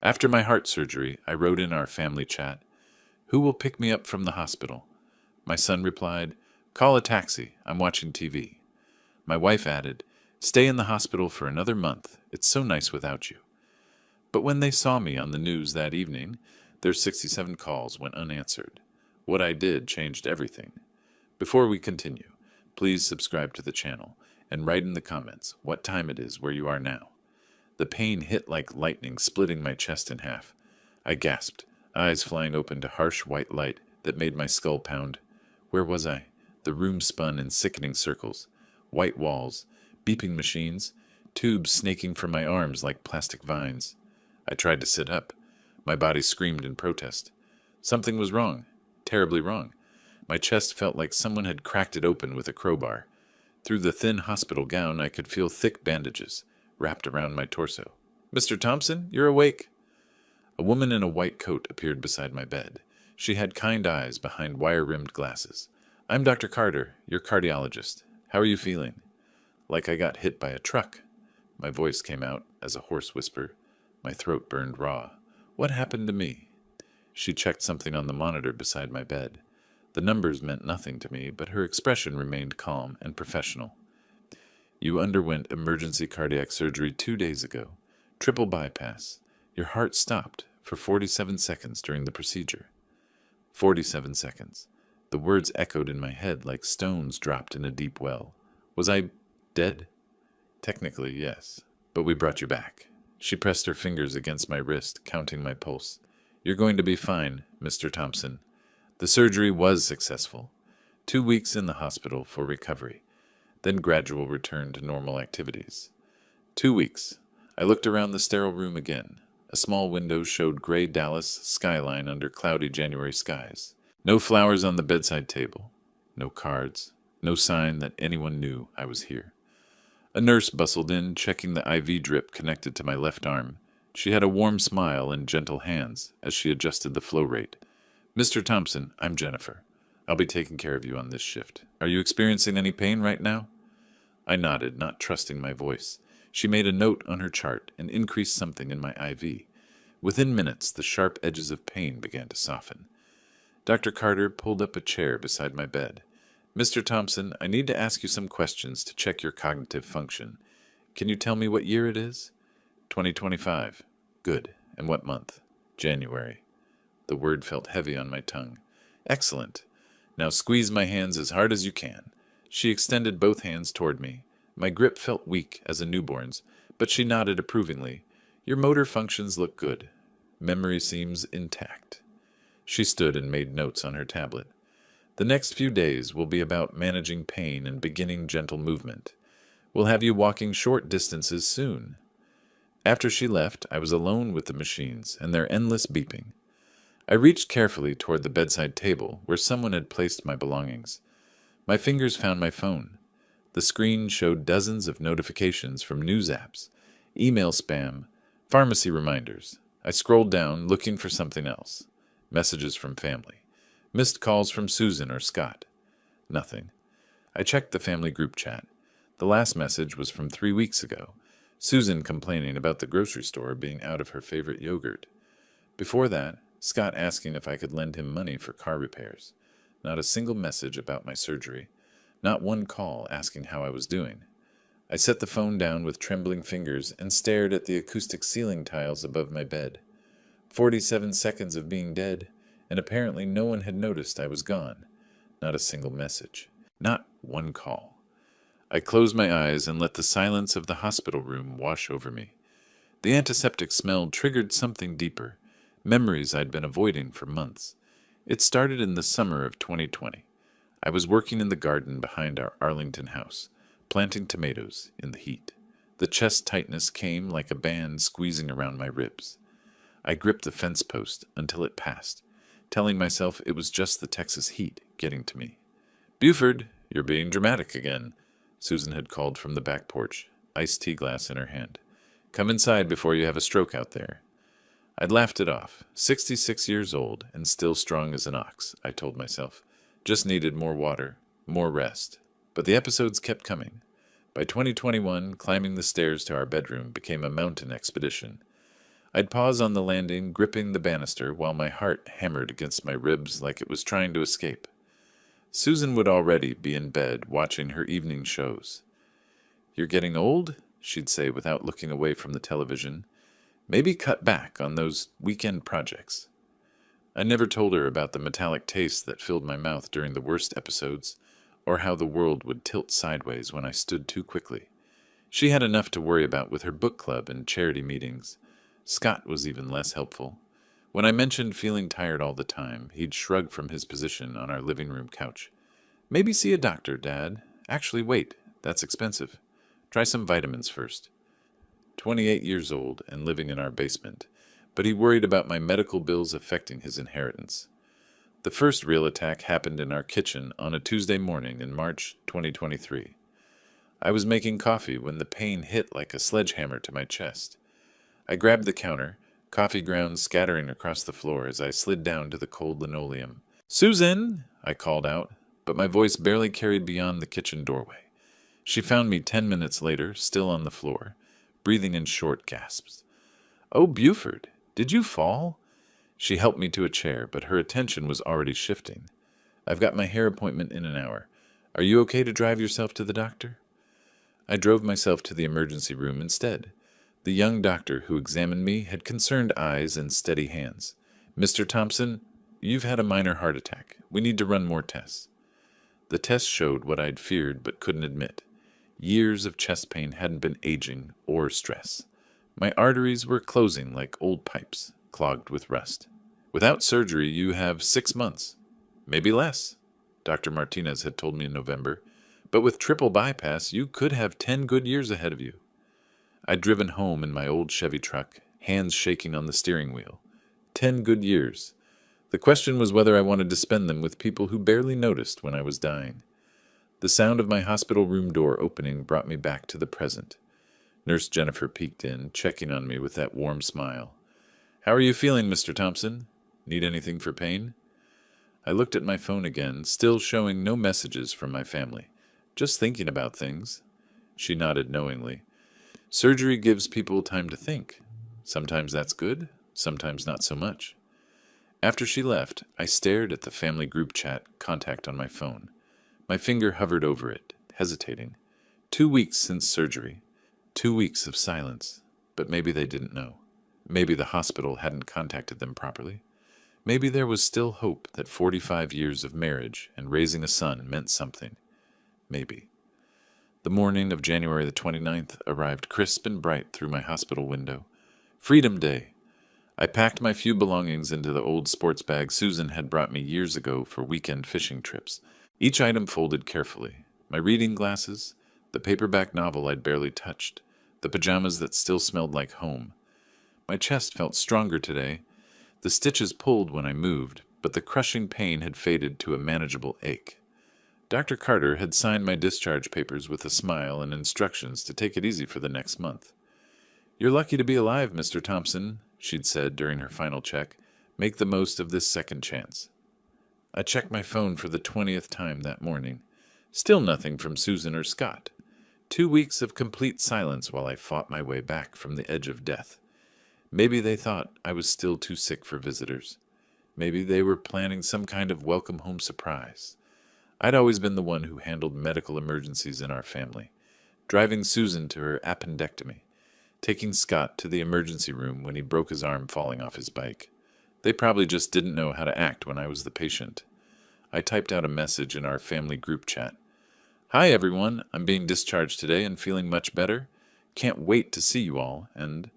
After my heart surgery, I wrote in our family chat, "Who will pick me up from the hospital?" My son replied, "Call a taxi. I'm watching TV." My wife added, "Stay in the hospital for another month. It's so nice without you." But when they saw me on the news that evening, their 67 calls went unanswered. What I did changed everything. Before we continue, please subscribe to the channel and write in the comments what time it is where you are now. The pain hit like lightning, splitting my chest in half. I gasped, eyes flying open to harsh white light that made my skull pound. Where was I? The room spun in sickening circles. White walls, beeping machines, tubes snaking from my arms like plastic vines. I tried to sit up. My body screamed in protest. Something was wrong, terribly wrong. My chest felt like someone had cracked it open with a crowbar. Through the thin hospital gown, I could feel thick bandages wrapped around my torso. "Mr. Thompson, you're awake." A woman in a white coat appeared beside my bed. She had kind eyes behind wire-rimmed glasses. "I'm Dr. Carter, your cardiologist. How are you feeling?" "Like I got hit by a truck." My voice came out as a hoarse whisper. My throat burned raw. "What happened to me?" She checked something on the monitor beside my bed. The numbers meant nothing to me, but her expression remained calm and professional. "You underwent emergency cardiac surgery 2 days ago. Triple bypass. Your heart stopped for 47 seconds during the procedure." 47 seconds. The words echoed in my head like stones dropped in a deep well. Was I dead? Technically, yes. But we brought you back. She pressed her fingers against my wrist, counting my pulse. "You're going to be fine, Mr. Thompson." The surgery was successful. 2 weeks in the hospital for recovery, then gradual return to normal activities. 2 weeks. I looked around the sterile room again. A small window showed gray Dallas skyline under cloudy January skies. No flowers on the bedside table. No cards. No sign that anyone knew I was here. A nurse bustled in, checking the IV drip connected to my left arm. She had a warm smile and gentle hands as she adjusted the flow rate. "Mr. Thompson, I'm Jennifer. I'll be taking care of you on this shift. Are you experiencing any pain right now?" I nodded, not trusting my voice. She made a note on her chart and increased something in my IV. Within minutes, the sharp edges of pain began to soften. Dr. Carter pulled up a chair beside my bed. "Mr. Thompson, I need to ask you some questions to check your cognitive function. Can you tell me what year it is?" 2025. "Good. And what month?" "January." The word felt heavy on my tongue. "Excellent. Now squeeze my hands as hard as you can." She extended both hands toward me. My grip felt weak as a newborn's, but she nodded approvingly. "Your motor functions look good. Memory seems intact." She stood and made notes on her tablet. "The next few days will be about managing pain and beginning gentle movement. We'll have you walking short distances soon." After she left, I was alone with the machines and their endless beeping. I reached carefully toward the bedside table where someone had placed my belongings. My fingers found my phone. The screen showed dozens of notifications from news apps, email spam, pharmacy reminders. I scrolled down, looking for something else. Messages from family. Missed calls from Susan or Scott. Nothing. I checked the family group chat. The last message was from 3 weeks ago. Susan complaining about the grocery store being out of her favorite yogurt. Before that, Scott asking if I could lend him money for car repairs. Not a single message about my surgery. Not one call asking how I was doing. I set the phone down with trembling fingers and stared at the acoustic ceiling tiles above my bed. 47 seconds of being dead, and apparently no one had noticed I was gone. Not a single message. Not one call. I closed my eyes and let the silence of the hospital room wash over me. The antiseptic smell triggered something deeper, memories I'd been avoiding for months. It started in the summer of 2020. I was working in the garden behind our Arlington house, planting tomatoes in the heat. The chest tightness came like a band squeezing around my ribs. I gripped the fence post until it passed, telling myself it was just the Texas heat getting to me. "Buford, you're being dramatic again," Susan had called from the back porch, iced tea glass in her hand. "Come inside before you have a stroke out there." I'd laughed it off. 66 years old and still strong as an ox, I told myself. Just needed more water, more rest. But the episodes kept coming. By 2021, climbing the stairs to our bedroom became a mountain expedition. I'd pause on the landing, gripping the banister, while my heart hammered against my ribs like it was trying to escape. Susan would already be in bed, watching her evening shows. "You're getting old," she'd say without looking away from the television. "Maybe cut back on those weekend projects." I never told her about the metallic taste that filled my mouth during the worst episodes, or how the world would tilt sideways when I stood too quickly. She had enough to worry about with her book club and charity meetings. Scott was even less helpful. When I mentioned feeling tired all the time, he'd shrug from his position on our living room couch. "Maybe see a doctor, Dad. Actually, wait, that's expensive. Try some vitamins first." 28 years old and living in our basement, but he worried about my medical bills affecting his inheritance. The first real attack happened in our kitchen on a Tuesday morning in March 2023. I was making coffee when the pain hit like a sledgehammer to my chest. I grabbed the counter, coffee grounds scattering across the floor as I slid down to the cold linoleum. "Susan!" I called out, but my voice barely carried beyond the kitchen doorway. She found me 10 minutes later, still on the floor, breathing in short gasps. "Oh, Buford, did you fall?" She helped me to a chair, but her attention was already shifting. "I've got my hair appointment in an hour. Are you okay to drive yourself to the doctor?" I drove myself to the emergency room instead. The young doctor who examined me had concerned eyes and steady hands. "Mr. Thompson, you've had a minor heart attack. We need to run more tests." The tests showed what I'd feared but couldn't admit. Years of chest pain hadn't been aging or stress. My arteries were closing like old pipes, clogged with rust. "Without surgery, you have 6 months. Maybe less," Dr. Martinez had told me in November. "But with triple bypass, you could have 10 good years ahead of you." I'd driven home in my old Chevy truck, hands shaking on the steering wheel. 10 good years. The question was whether I wanted to spend them with people who barely noticed when I was dying. The sound of my hospital room door opening brought me back to the present. Nurse Jennifer peeked in, checking on me with that warm smile. "How are you feeling, Mr. Thompson? Need anything for pain?" I looked at my phone again, still showing no messages from my family. "Just thinking about things." She nodded knowingly. "Surgery gives people time to think. Sometimes that's good, sometimes not so much." After she left, I stared at the family group chat contact on my phone. My finger hovered over it, hesitating. 2 weeks since surgery. 2 weeks of silence. But maybe they didn't know. Maybe the hospital hadn't contacted them properly. Maybe there was still hope that 45 years of marriage and raising a son meant something. Maybe. The morning of January the 29th arrived crisp and bright through my hospital window. Freedom Day. I packed my few belongings into the old sports bag Susan had brought me years ago for weekend fishing trips. Each item folded carefully. My reading glasses, the paperback novel I'd barely touched, the pajamas that still smelled like home. My chest felt stronger today. The stitches pulled when I moved, but the crushing pain had faded to a manageable ache. Dr. Carter had signed my discharge papers with a smile and instructions to take it easy for the next month. "You're lucky to be alive, Mr. Thompson," she'd said during her final check. "Make the most of this second chance." I checked my phone for the 20th time that morning. Still nothing from Susan or Scott. 2 weeks of complete silence while I fought my way back from the edge of death. Maybe they thought I was still too sick for visitors. Maybe they were planning some kind of welcome home surprise. I'd always been the one who handled medical emergencies in our family, driving Susan to her appendectomy, taking Scott to the emergency room when he broke his arm falling off his bike. They probably just didn't know how to act when I was the patient. I typed out a message in our family group chat. "Hi everyone, I'm being discharged today and feeling much better. Can't wait to see you all," and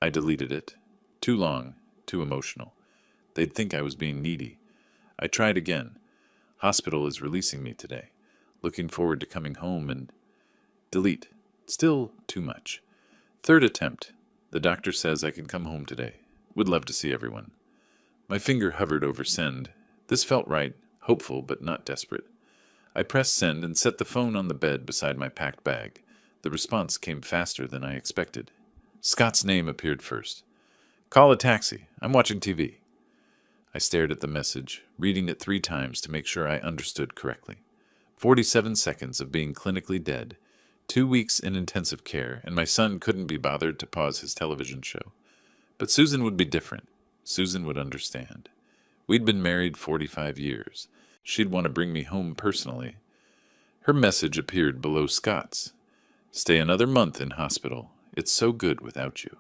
I deleted it. Too long, too emotional. They'd think I was being needy. I tried again. "Hospital is releasing me today. Looking forward to coming home," and delete. Still too much. Third attempt. "The doctor says I can come home today. Would love to see everyone." My finger hovered over send. This felt right, hopeful but not desperate. I pressed send and set the phone on the bed beside my packed bag. The response came faster than I expected. Scott's name appeared first. "Call a taxi. I'm watching TV." I stared at the message, reading it 3 times to make sure I understood correctly. 47 seconds of being clinically dead, 2 weeks in intensive care, and my son couldn't be bothered to pause his television show. But Susan would be different. Susan would understand. We'd been married 45 years. She'd want to bring me home personally. Her message appeared below Scott's. Stay another month in hospital. It's so good without you.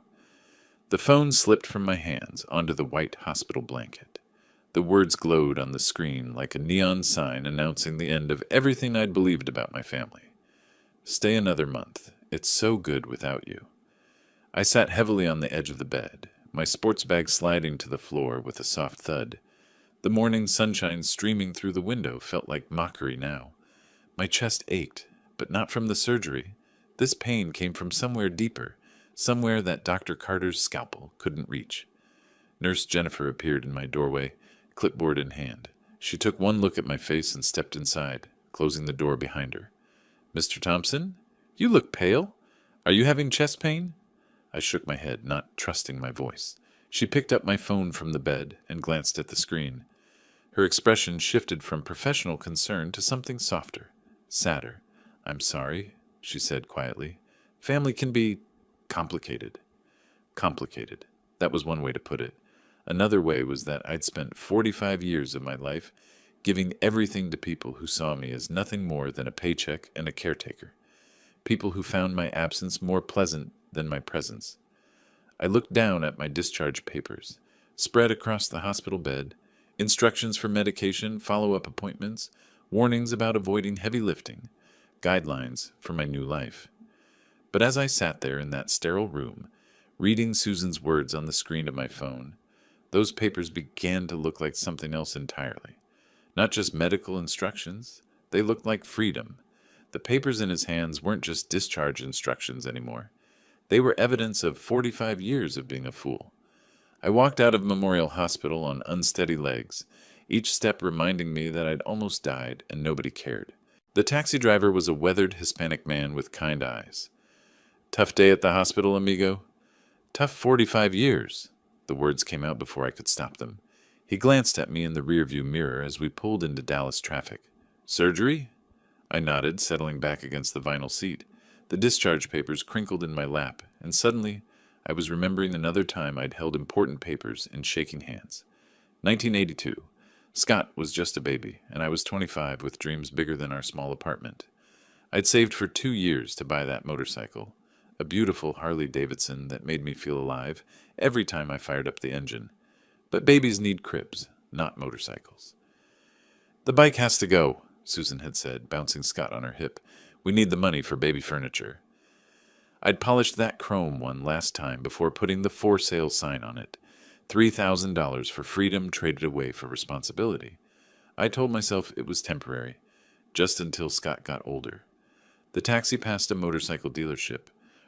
The phone slipped from my hands onto the white hospital blanket. The words glowed on the screen like a neon sign announcing the end of everything I'd believed about my family. Stay another month. It's so good without you. I sat heavily on the edge of the bed, my sports bag sliding to the floor with a soft thud. The morning sunshine streaming through the window felt like mockery now. My chest ached, but not from the surgery. This pain came from somewhere deeper, somewhere that Dr. Carter's scalpel couldn't reach. Nurse Jennifer appeared in my doorway, clipboard in hand. She took one look at my face and stepped inside, closing the door behind her. Mr. Thompson? You look pale. Are you having chest pain? I shook my head, not trusting my voice. She picked up my phone from the bed and glanced at the screen. Her expression shifted from professional concern to something softer, sadder. I'm sorry, she said quietly. Family can be complicated. Complicated. That was one way to put it. Another way was that I'd spent 45 years of my life giving everything to people who saw me as nothing more than a paycheck and a caretaker. People who found my absence more pleasant than my presence. I looked down at my discharge papers, spread across the hospital bed, instructions for medication, follow-up appointments, warnings about avoiding heavy lifting, guidelines for my new life. But as I sat there in that sterile room, reading Susan's words on the screen of my phone, those papers began to look like something else entirely. Not just medical instructions, they looked like freedom. The papers in his hands weren't just discharge instructions anymore. They were evidence of 45 years of being a fool. I walked out of Memorial Hospital on unsteady legs, each step reminding me that I'd almost died and nobody cared. The taxi driver was a weathered Hispanic man with kind eyes. Tough day at the hospital, amigo? Tough 45 years. The words came out before I could stop them. He glanced at me in the rearview mirror as we pulled into Dallas traffic. Surgery? I nodded, settling back against the vinyl seat. The discharge papers crinkled in my lap, and suddenly I was remembering another time I'd held important papers in shaking hands. 1982. Scott was just a baby, and I was 25 with dreams bigger than our small apartment. I'd saved for 2 years to buy that motorcycle, a beautiful Harley-Davidson that made me feel alive every time I fired up the engine. But babies need cribs, not motorcycles. The bike has to go, Susan had said, bouncing Scott on her hip. We need the money for baby furniture. I'd polished that chrome one last time before putting the for sale sign on it. $3,000 for freedom traded away for responsibility. I told myself it was temporary, just until Scott got older. The taxi passed a motorcycle dealership.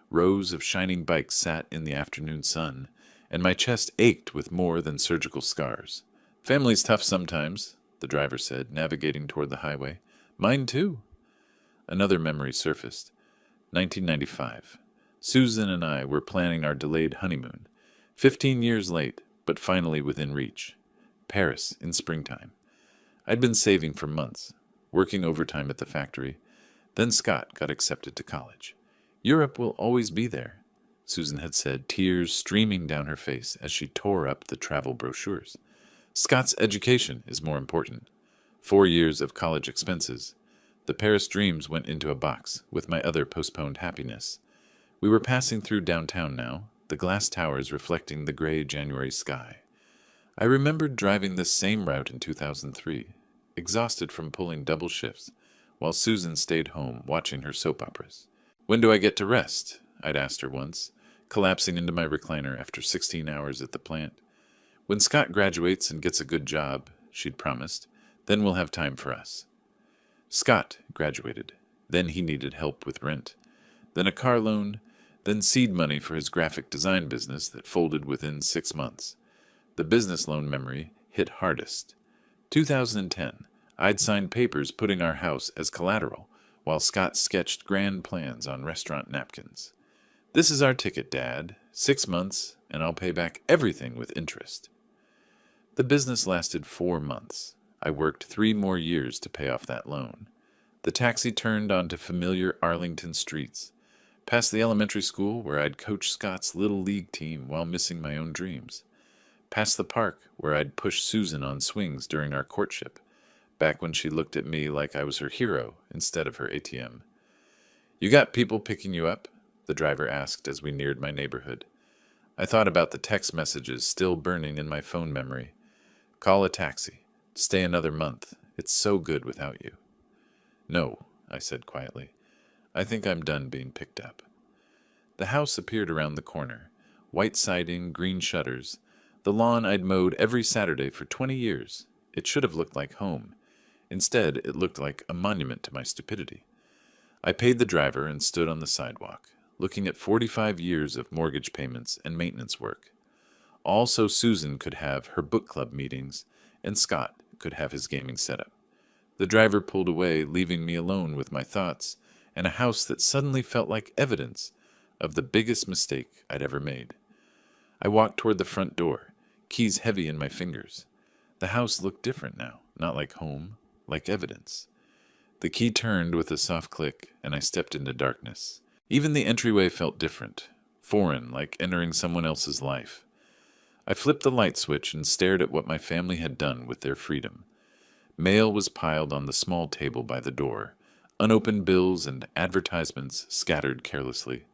Rows of shining bikes sat in the afternoon sun, and my chest ached with more than surgical scars. Family's tough sometimes, the driver said, navigating toward the highway. Mine too. Another memory surfaced. 1995. Susan and I were planning our delayed honeymoon. 15 years late, but finally within reach. Paris in springtime. I'd been saving for months, working overtime at the factory. Then Scott got accepted to college. Europe will always be there, Susan had said, tears streaming down her face as she tore up the travel brochures. Scott's education is more important. 4 years of college expenses. The Paris dreams went into a box with my other postponed happiness. We were passing through downtown now, the glass towers reflecting the gray January sky. I remembered driving this same route in 2003, exhausted from pulling double shifts, while Susan stayed home watching her soap operas. When do I get to rest? I'd asked her once, collapsing into my recliner after 16 hours at the plant. When Scott graduates and gets a good job, she'd promised, then we'll have time for us. Scott graduated. Then he needed help with rent. Then a car loan. Then seed money for his graphic design business that folded within 6 months. The business loan memory hit hardest. 2010. I'd signed papers putting our house as collateral, while Scott sketched grand plans on restaurant napkins. This is our ticket, Dad. 6 months, and I'll pay back everything with interest. The business lasted 4 months. I worked 3 more years to pay off that loan. The taxi turned onto familiar Arlington streets. Past the elementary school where I'd coach Scott's little league team while missing my own dreams. Past the park where I'd push Susan on swings during our courtship, back when she looked at me like I was her hero instead of her ATM. You got people picking you up? The driver asked as we neared my neighborhood. I thought about the text messages still burning in my phone memory. Call a taxi. Stay another month. It's so good without you. No, I said quietly. I think I'm done being picked up. The house appeared around the corner. White siding, green shutters. The lawn I'd mowed every Saturday for 20 years. It should have looked like home. Instead, it looked like a monument to my stupidity. I paid the driver and stood on the sidewalk, looking at 45 years of mortgage payments and maintenance work. All so Susan could have her book club meetings and Scott could have his gaming setup. The driver pulled away, leaving me alone with my thoughts and a house that suddenly felt like evidence of the biggest mistake I'd ever made. I walked toward the front door, keys heavy in my fingers. The house looked different now, not like home, like evidence. The key turned with a soft click, and I stepped into darkness. Even the entryway felt different, foreign, like entering someone else's life. I flipped the light switch and stared at what my family had done with their freedom. Mail was piled on the small table by the door, unopened bills and advertisements scattered carelessly.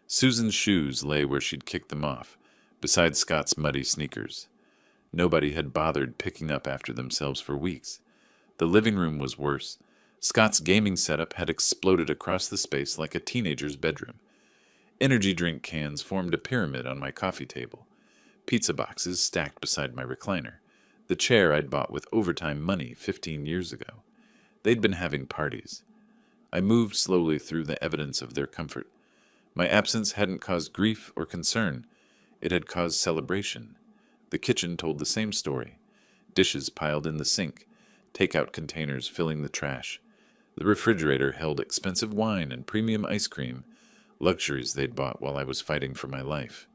Susan's shoes lay where she'd kicked them off, beside Scott's muddy sneakers. Nobody had bothered picking up after themselves for weeks. The living room was worse. Scott's gaming setup had exploded across the space like a teenager's bedroom. Energy drink cans formed a pyramid on my coffee table. Pizza boxes stacked beside my recliner. The chair I'd bought with overtime money 15 years ago. They'd been having parties. I moved slowly through the evidence of their comfort. My absence hadn't caused grief or concern. It had caused celebration. The kitchen told the same story. Dishes piled in the sink, takeout containers filling the trash. The refrigerator held expensive wine and premium ice cream, luxuries they'd bought while I was fighting for my life.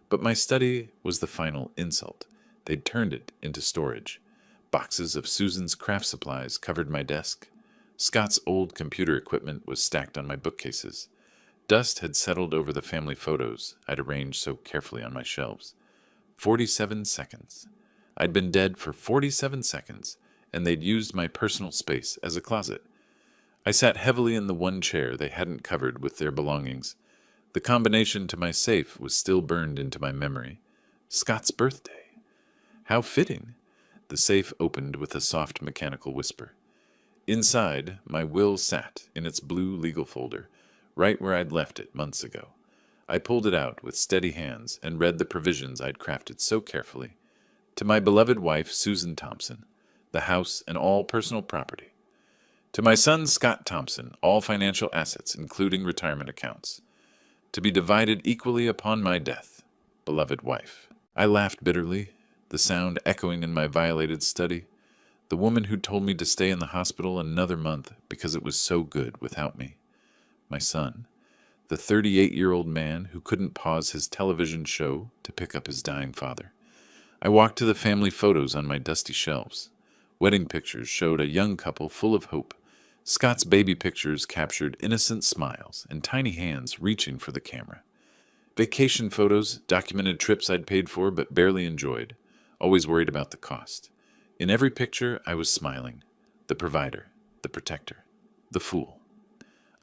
But my study was the final insult. They'd turned it into storage. Boxes of Susan's craft supplies covered my desk. Scott's old computer equipment was stacked on my bookcases. Dust had settled over the family photos I'd arranged so carefully on my shelves. 47 seconds. I'd been dead for 47 seconds, and they'd used my personal space as a closet. I sat heavily in the one chair they hadn't covered with their belongings. The combination to my safe was still burned into my memory. Scott's birthday. How fitting. The safe opened with a soft mechanical whisper. Inside, my will sat in its blue legal folder, right where I'd left it months ago. I pulled it out with steady hands and read the provisions I'd crafted so carefully. To my beloved wife, Susan Thompson, the house and all personal property. To my son, Scott Thompson, all financial assets, including retirement accounts. To be divided equally upon my death, beloved wife. I laughed bitterly, the sound echoing in my violated study. The woman who told me to stay in the hospital another month because it was so good without me. My son, the 38-year-old man who couldn't pause his television show to pick up his dying father. I walked to the family photos on my dusty shelves. Wedding pictures showed a young couple full of hope. Scott's baby pictures captured innocent smiles and tiny hands reaching for the camera. Vacation photos documented trips I'd paid for but barely enjoyed, always worried about the cost. In every picture, I was smiling. The provider, the protector, the fool.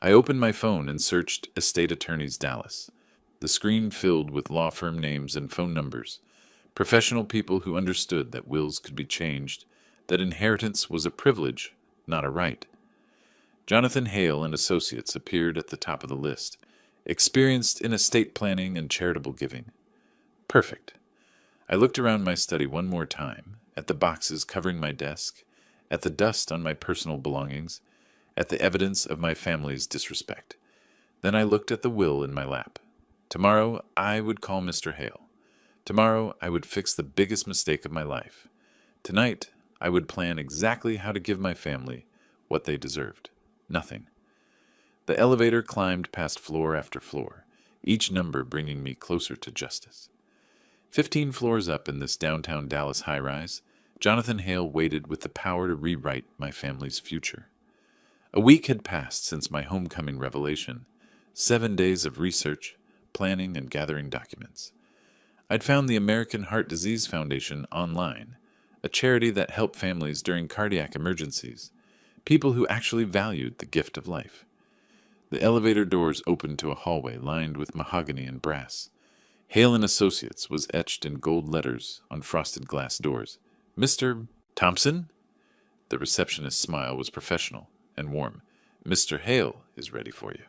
I opened my phone and searched Estate Attorneys Dallas. The screen filled with law firm names and phone numbers, professional people who understood that wills could be changed, that inheritance was a privilege, not a right. Jonathan Hale and Associates appeared at the top of the list, experienced in estate planning and charitable giving. Perfect. I looked around my study one more time, at the boxes covering my desk, at the dust on my personal belongings, at the evidence of my family's disrespect. Then I looked at the will in my lap. Tomorrow I would call Mr. Hale. Tomorrow I would fix the biggest mistake of my life. Tonight I would plan exactly how to give my family what they deserved. Nothing. The elevator climbed past floor after floor, each number bringing me closer to justice. 15 floors up in this downtown Dallas high-rise, Jonathan Hale waited with the power to rewrite my family's future. A week had passed since my homecoming revelation. 7 days of research, planning, and gathering documents. I'd found the American Heart Disease Foundation online, a charity that helped families during cardiac emergencies, people who actually valued the gift of life. The elevator doors opened to a hallway lined with mahogany and brass. Hale and Associates was etched in gold letters on frosted glass doors. Mr. Thompson? The receptionist's smile was professional and warm. Mr. Hale is ready for you.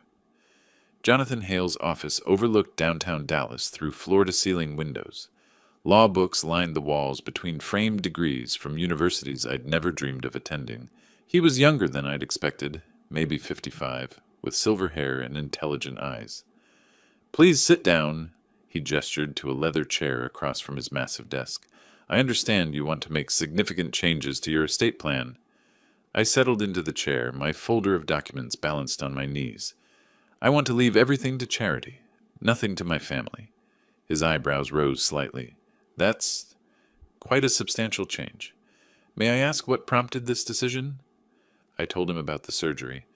Jonathan Hale's office overlooked downtown Dallas through floor-to-ceiling windows. Law books lined the walls between framed degrees from universities I'd never dreamed of attending. He was younger than I'd expected, maybe 55, with silver hair and intelligent eyes. Please sit down, he gestured to a leather chair across from his massive desk. I understand you want to make significant changes to your estate plan. I settled into the chair, my folder of documents balanced on my knees. I want to leave everything to charity, nothing to my family. His eyebrows rose slightly. That's quite a substantial change. May I ask what prompted this decision? I told him about the surgery,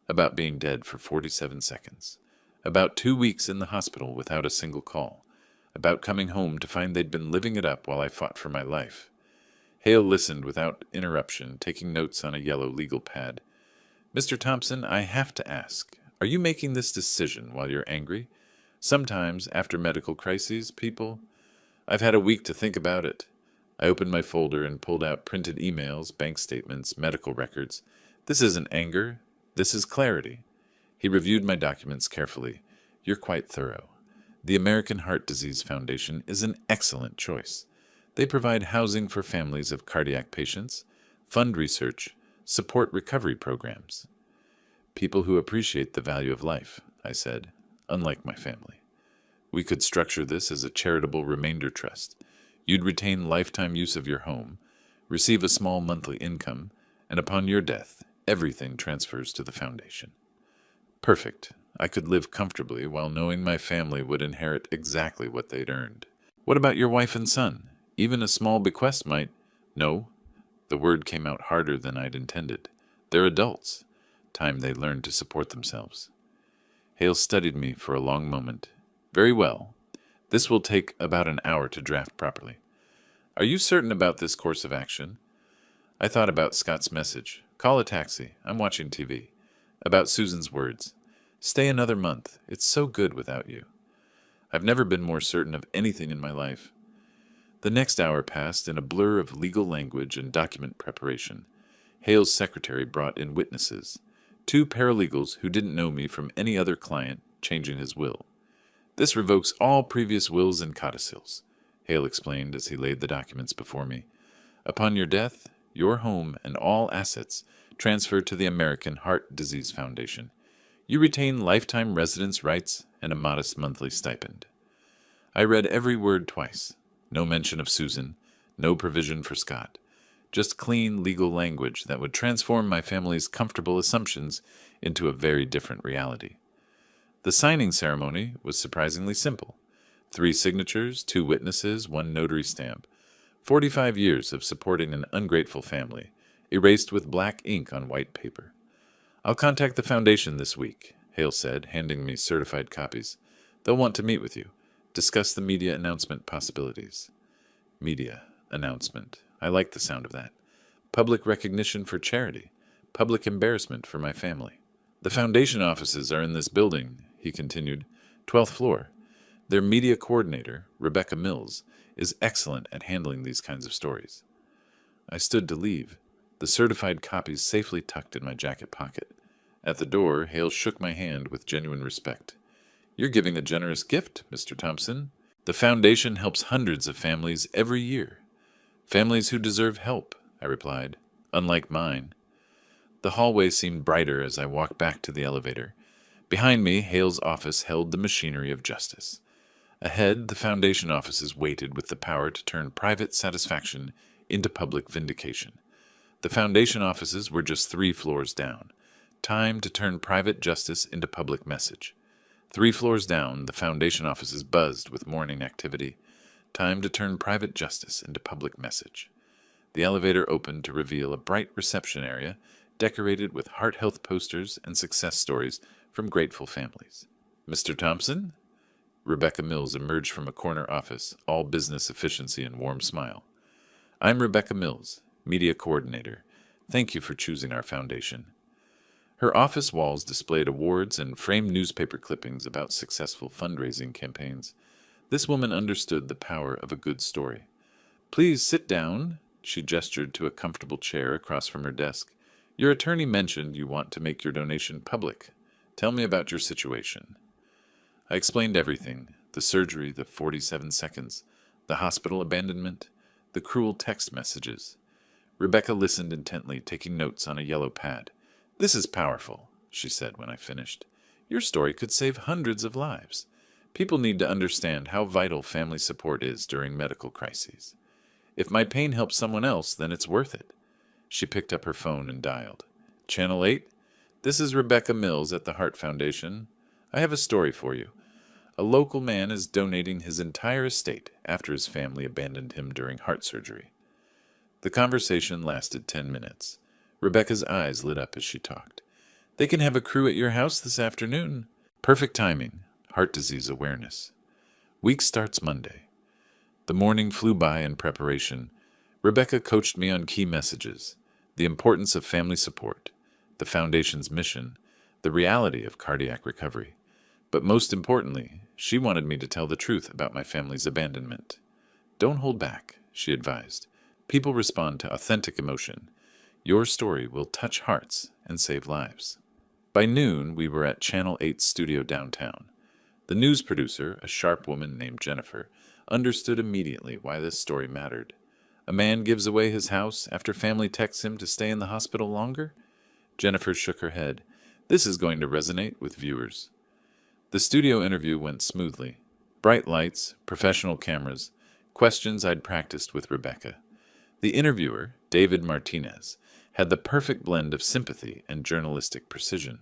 about being dead for 47 seconds, about 2 weeks in the hospital without a single call, about coming home to find they'd been living it up while I fought for my life. Hale listened without interruption, taking notes on a yellow legal pad. Mr. Thompson, I have to ask, are you making this decision while you're angry? Sometimes, after medical crises, people... I've had a week to think about it. I opened my folder and pulled out printed emails, bank statements, medical records. This isn't anger. This is clarity. He reviewed my documents carefully. You're quite thorough. The American Heart Disease Foundation is an excellent choice. They provide housing for families of cardiac patients, fund research, support recovery programs. People who appreciate the value of life, I said, unlike my family. We could structure this as a charitable remainder trust. You'd retain lifetime use of your home, receive a small monthly income, and upon your death, everything transfers to the foundation. Perfect. I could live comfortably while knowing my family would inherit exactly what they'd earned. What about your wife and son? Even a small bequest might... No. The word came out harder than I'd intended. They're adults. Time they learn to support themselves. Hale studied me for a long moment. Very well. This will take about an hour to draft properly. Are you certain about this course of action? I thought about Scott's message. Call a taxi. I'm watching TV. About Susan's words. Stay another month. It's so good without you. I've never been more certain of anything in my life. The next hour passed in a blur of legal language and document preparation. Hale's secretary brought in witnesses. 2 paralegals who didn't know me from any other client, changing his will. This revokes all previous wills and codicils, Hale explained as he laid the documents before me. Upon your death, your home and all assets transfer to the American Heart Disease Foundation. You retain lifetime residence rights and a modest monthly stipend. I read every word twice. No mention of Susan, no provision for Scott. Just clean legal language that would transform my family's comfortable assumptions into a very different reality. The signing ceremony was surprisingly simple. 3 signatures, 2 witnesses, 1 notary stamp. 45 years of supporting an ungrateful family, erased with black ink on white paper. I'll contact the foundation this week, Hale said, handing me certified copies. They'll want to meet with you, discuss the media announcement possibilities. Media announcement. I like the sound of that. Public recognition for charity. Public embarrassment for my family. The foundation offices are in this building, he continued. 12th floor. Their media coordinator, Rebecca Mills, is excellent at handling these kinds of stories. I stood to leave, the certified copies safely tucked in my jacket pocket. At the door, Hale shook my hand with genuine respect. You're giving a generous gift, Mr. Thompson. The foundation helps hundreds of families every year. Families who deserve help, I replied, unlike mine. The hallway seemed brighter as I walked back to the elevator. Behind me, Hale's office held the machinery of justice. Ahead, the foundation offices waited with the power to turn private satisfaction into public vindication. The foundation offices were just 3 floors down. Time to turn private justice into public message. 3 floors down, the foundation offices buzzed with morning activity. Time to turn private justice into public message. The elevator opened to reveal a bright reception area decorated with heart health posters and success stories from grateful families. Mr. Thompson? Rebecca Mills emerged from a corner office, all business efficiency and warm smile. I'm Rebecca Mills, Media Coordinator. Thank you for choosing our foundation. Her office walls displayed awards and framed newspaper clippings about successful fundraising campaigns. This woman understood the power of a good story. Please sit down, she gestured to a comfortable chair across from her desk. Your attorney mentioned you want to make your donation public. Tell me about your situation. I explained everything, the surgery, the 47 seconds, the hospital abandonment, the cruel text messages. Rebecca listened intently, taking notes on a yellow pad. This is powerful, she said when I finished. Your story could save hundreds of lives. People need to understand how vital family support is during medical crises. If my pain helps someone else, then it's worth it. She picked up her phone and dialed. Channel 8? This is Rebecca Mills at the Heart Foundation. I have a story for you. A local man is donating his entire estate after his family abandoned him during heart surgery. The conversation lasted 10 minutes. Rebecca's eyes lit up as she talked. They can have a crew at your house this afternoon. Perfect timing. Heart disease awareness. Week starts Monday. The morning flew by in preparation. Rebecca coached me on key messages, the importance of family support, the Foundation's mission, the reality of cardiac recovery. But most importantly, she wanted me to tell the truth about my family's abandonment. Don't hold back, she advised. People respond to authentic emotion. Your story will touch hearts and save lives. By noon, we were at Channel 8's studio downtown. The news producer, a sharp woman named Jennifer, understood immediately why this story mattered. A man gives away his house after family texts him to stay in the hospital longer? Jennifer shook her head. This is going to resonate with viewers. The studio interview went smoothly. Bright lights, professional cameras, questions I'd practiced with Rebecca. The interviewer, David Martinez, had the perfect blend of sympathy and journalistic precision.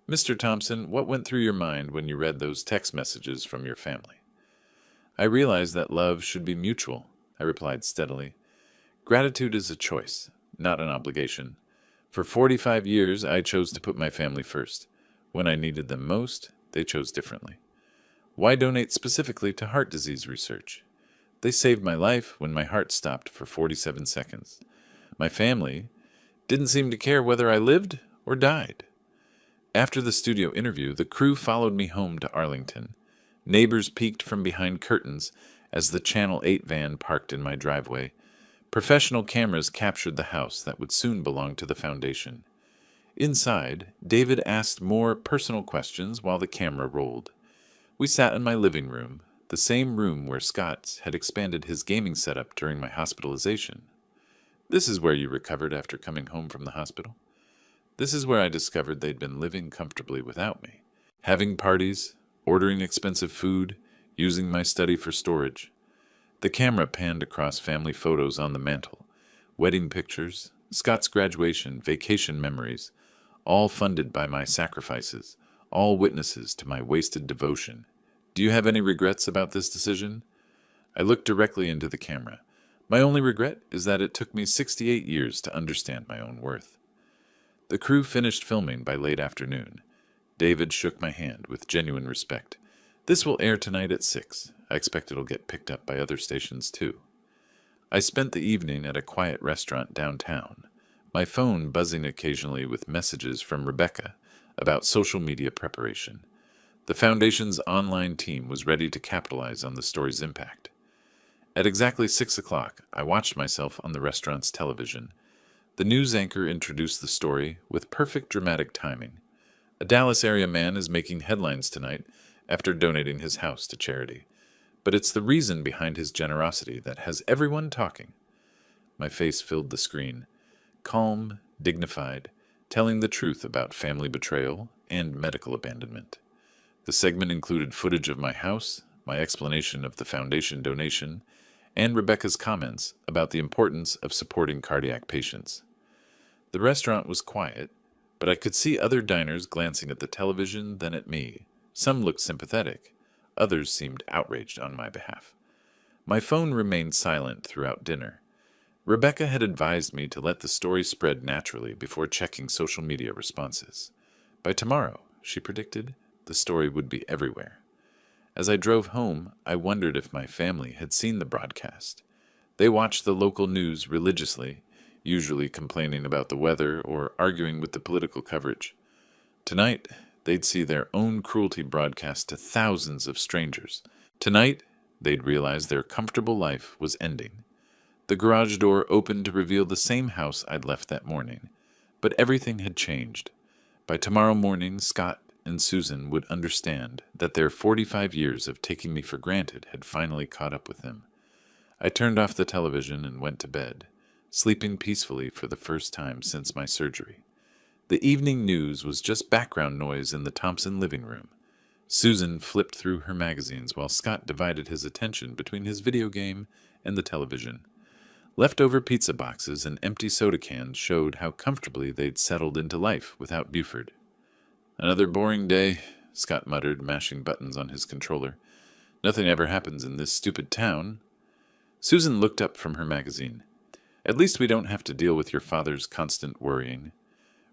Mr. Thompson, what went through your mind when you read those text messages from your family? I realized that love should be mutual, I replied steadily. Gratitude is a choice, not an obligation. For 45 years, I chose to put my family first. When I needed them most, they chose differently. Why donate specifically to heart disease research? They saved my life when my heart stopped for 47 seconds. My family didn't seem to care whether I lived or died. After the studio interview, the crew followed me home to Arlington. Neighbors peeked from behind curtains as the Channel 8 van parked in my driveway. Professional cameras captured the house that would soon belong to the foundation. Inside, David asked more personal questions while the camera rolled. We sat in my living room, the same room where Scott had expanded his gaming setup during my hospitalization. This is where you recovered after coming home from the hospital? This is where I discovered they'd been living comfortably without me, having parties, ordering expensive food, using my study for storage. The camera panned across family photos on the mantel, wedding pictures, Scott's graduation, vacation memories, all funded by my sacrifices, all witnesses to my wasted devotion. Do you have any regrets about this decision? I looked directly into the camera. My only regret is that it took me 68 years to understand my own worth. The crew finished filming by late afternoon. David shook my hand with genuine respect. This will air tonight at 6. I expect it'll get picked up by other stations too. I spent the evening at a quiet restaurant downtown, my phone buzzing occasionally with messages from Rebecca about social media preparation. The Foundation's online team was ready to capitalize on the story's impact. At exactly 6 o'clock, I watched myself on the restaurant's television. The news anchor introduced the story with perfect dramatic timing. A Dallas area man is making headlines tonight after donating his house to charity. But it's the reason behind his generosity that has everyone talking. My face filled the screen. Calm, dignified, telling the truth about family betrayal and medical abandonment. The segment included footage of my house, my explanation of the foundation donation, and Rebecca's comments about the importance of supporting cardiac patients. The restaurant was quiet, but I could see other diners glancing at the television then at me. Some looked sympathetic. Others seemed outraged on my behalf. My phone remained silent throughout dinner. Rebecca had advised me to let the story spread naturally before checking social media responses. By tomorrow, she predicted, the story would be everywhere. As I drove home, I wondered if my family had seen the broadcast. They watched the local news religiously, usually complaining about the weather or arguing with the political coverage. Tonight, they'd see their own cruelty broadcast to thousands of strangers. Tonight, they'd realize their comfortable life was ending. The garage door opened to reveal the same house I'd left that morning, but everything had changed. By tomorrow morning, Scott and Susan would understand that their 45 years of taking me for granted had finally caught up with them. I turned off the television and went to bed, sleeping peacefully for the first time since my surgery. The evening news was just background noise in the Thompson living room. Susan flipped through her magazines while Scott divided his attention between his video game and the television. Leftover pizza boxes and empty soda cans showed how comfortably they'd settled into life without Buford. "Another boring day," Scott muttered, mashing buttons on his controller. "Nothing ever happens in this stupid town." Susan looked up from her magazine. "At least we don't have to deal with your father's constant worrying.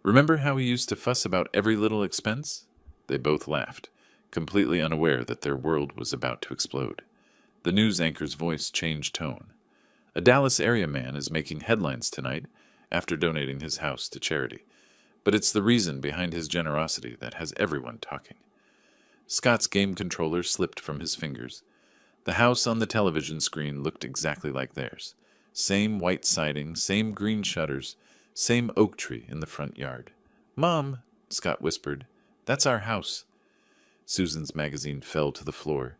Remember how he used to fuss about every little expense?" They both laughed, completely unaware that their world was about to explode. The news anchor's voice changed tone. "A Dallas area man is making headlines tonight after donating his house to charity. But it's the reason behind his generosity that has everyone talking." Scott's game controller slipped from his fingers. The house on the television screen looked exactly like theirs. Same white siding, same green shutters, same oak tree in the front yard. "Mom," Scott whispered, "that's our house." Susan's magazine fell to the floor.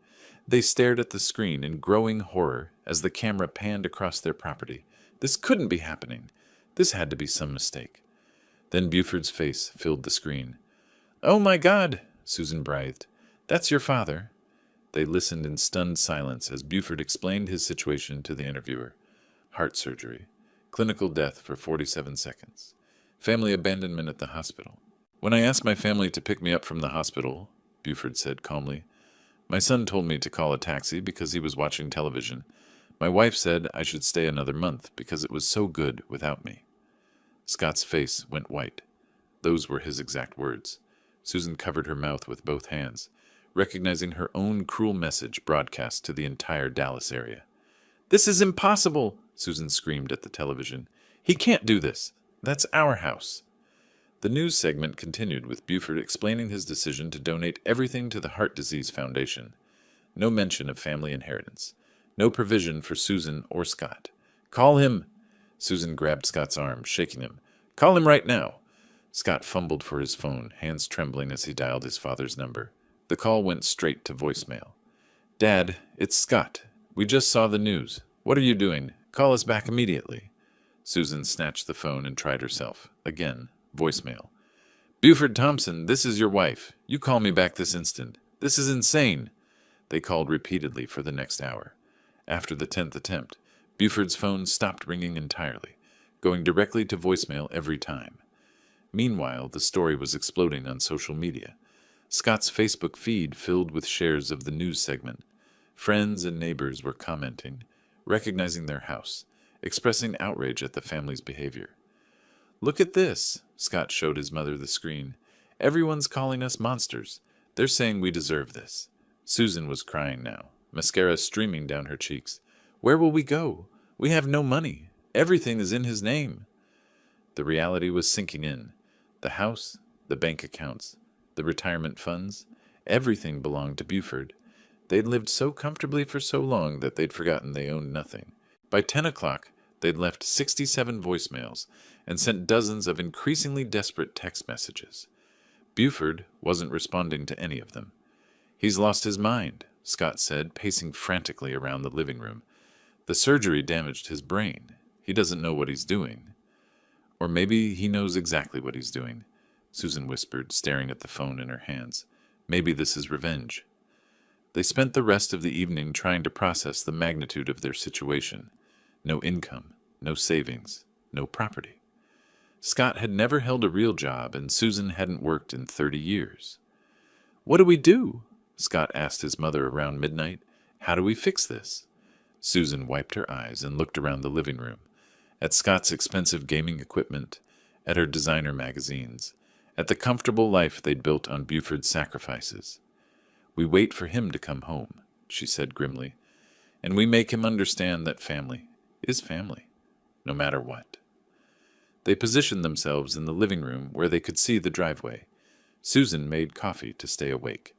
They stared at the screen in growing horror as the camera panned across their property. This couldn't be happening. This had to be some mistake. Then Buford's face filled the screen. "Oh my God," Susan breathed. "That's your father." They listened in stunned silence as Buford explained his situation to the interviewer. Heart surgery. Clinical death for 47 seconds. Family abandonment at the hospital. "When I asked my family to pick me up from the hospital," Buford said calmly, "my son told me to call a taxi because he was watching television. My wife said I should stay another month because it was so good without me." Scott's face went white. Those were his exact words. Susan covered her mouth with both hands, recognizing her own cruel message broadcast to the entire Dallas area. "This is impossible," Susan screamed at the television. "He can't do this. That's our house." The news segment continued with Buford explaining his decision to donate everything to the Heart Disease Foundation. No mention of family inheritance. No provision for Susan or Scott. "Call him." Susan grabbed Scott's arm, shaking him. "Call him right now." Scott fumbled for his phone, hands trembling as he dialed his father's number. The call went straight to voicemail. "Dad, it's Scott. We just saw the news. What are you doing? Call us back immediately." Susan snatched the phone and tried herself. Again, voicemail. "Buford Thompson, this is your wife. You call me back this instant. This is insane." They called repeatedly for the next hour. After the 10th attempt, Buford's phone stopped ringing entirely, going directly to voicemail every time. Meanwhile, the story was exploding on social media. Scott's Facebook feed filled with shares of the news segment. Friends and neighbors were commenting, recognizing their house, expressing outrage at the family's behavior. "Look at this," Scott showed his mother the screen. "Everyone's calling us monsters. They're saying we deserve this." Susan was crying now, mascara streaming down her cheeks. "Where will we go? We have no money. Everything is in his name." The reality was sinking in. The house, the bank accounts, the retirement funds, everything belonged to Buford. They'd lived so comfortably for so long that they'd forgotten they owned nothing. By 10 o'clock, they'd left 67 voicemails and sent dozens of increasingly desperate text messages. Buford wasn't responding to any of them. "He's lost his mind," Scott said, pacing frantically around the living room. "The surgery damaged his brain. He doesn't know what he's doing." "Or maybe he knows exactly what he's doing," Susan whispered, staring at the phone in her hands. "Maybe this is revenge." They spent the rest of the evening trying to process the magnitude of their situation. No income, no savings, no property. Scott had never held a real job, and Susan hadn't worked in 30 years. "What do we do?" Scott asked his mother around midnight. "How do we fix this?" Susan wiped her eyes and looked around the living room, at Scott's expensive gaming equipment, at her designer magazines, at the comfortable life they'd built on Buford's sacrifices. "We wait for him to come home," she said grimly, "and we make him understand that family is family, no matter what." They positioned themselves in the living room where they could see the driveway. Susan made coffee to stay awake.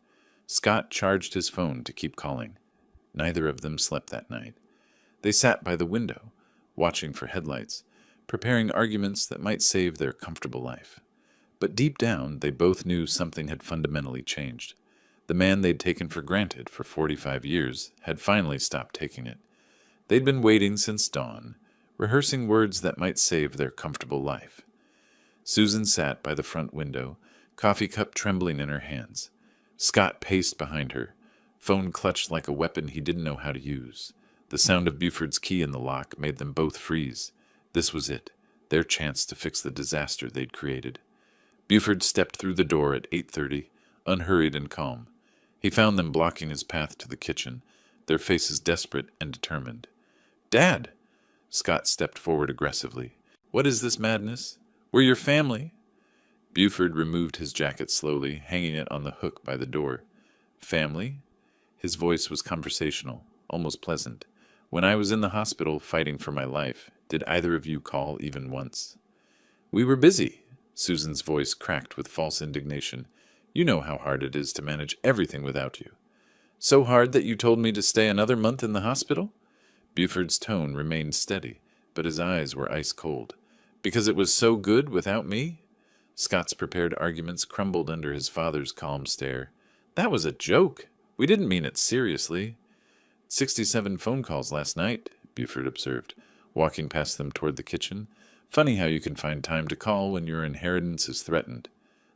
Scott charged his phone to keep calling. Neither of them slept that night. They sat by the window, watching for headlights, preparing arguments that might save their comfortable life. But deep down, they both knew something had fundamentally changed. The man they'd taken for granted for 45 years had finally stopped taking it. They'd been waiting since dawn, rehearsing words that might save their comfortable life. Susan sat by the front window, coffee cup trembling in her hands. Scott paced behind her, phone clutched like a weapon he didn't know how to use. The sound of Buford's key in the lock made them both freeze. This was it, their chance to fix the disaster they'd created. Buford stepped through the door at 8:30, unhurried and calm. He found them blocking his path to the kitchen, their faces desperate and determined. "Dad!" Scott stepped forward aggressively. "What is this madness? We're your family." Buford removed his jacket slowly, hanging it on the hook by the door. "Family?" His voice was conversational, almost pleasant. "When I was in the hospital fighting for my life, did either of you call even once?" "We were busy." Susan's voice cracked with false indignation. "You know how hard it is to manage everything without you." "So hard that you told me to stay another month in the hospital?" Buford's tone remained steady, but his eyes were ice cold. "Because it was so good without me?" Scott's prepared arguments crumbled under his father's calm stare. "That was a joke. We didn't mean it seriously." 67 phone calls last night," Buford observed, walking past them toward the kitchen. "Funny how you can find time to call when your inheritance is threatened."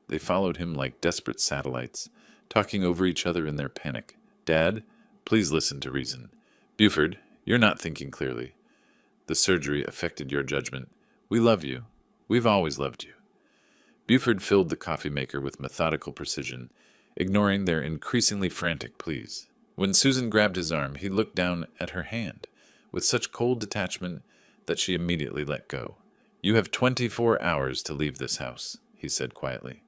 They followed him like desperate satellites, talking over each other in their panic. "Dad, please listen to reason." "Buford, you're not thinking clearly. The surgery affected your judgment. We love you. We've always loved you." Buford filled the coffee maker with methodical precision, ignoring their increasingly frantic pleas. When Susan grabbed his arm, he looked down at her hand, with such cold detachment that she immediately let go. "You have 24 hours to leave this house," he said quietly.